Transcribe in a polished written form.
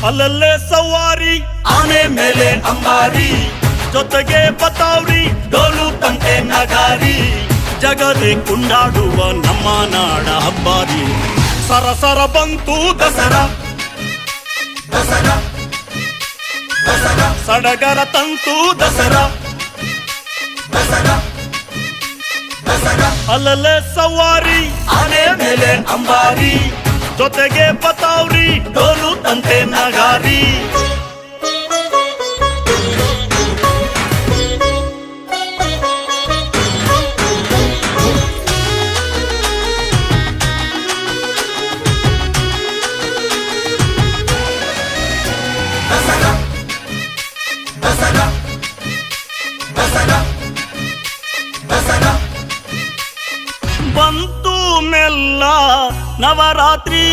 ಅಲ್ಲಲ್ಲೇ ಸವಾರಿ ಆನೆ ಮೇಲೆ ಅಂಬಾರಿ, ಜೊತೆಗೆ ಬತಾವ್ರಿ ಡೋಲು ತಂಟೆ ನಗಾರಿ, ಜಗದೇ ಕುಂಡಾಡುವ ನಮ್ಮ ನಾಡ ಹಬ್ಬಾರಿ. ಸರಸರ ಬಂತು ದಸರಾ ದಸರಾ ದಸರಾ, ಸಡಗರ ತಂತು ದಸರಾ ದಸರಾ ದಸರಾ. ಅಲ್ಲಲ್ಲೇ ಸವಾರಿ ಆನೆ ಮೇಲೆ ಅಂಬಾರಿ, ಜೊತೆಗೆ ಬತಾವ್ರಿ ಡೋಲು ತಂಟೆ ನಗಾರಿ. ದಸರಾ ದಸರಾ ದಸರಾ ದಸರಾ. ಬಂತು ಮೆಲ್ಲ ನವರಾತ್ರಿ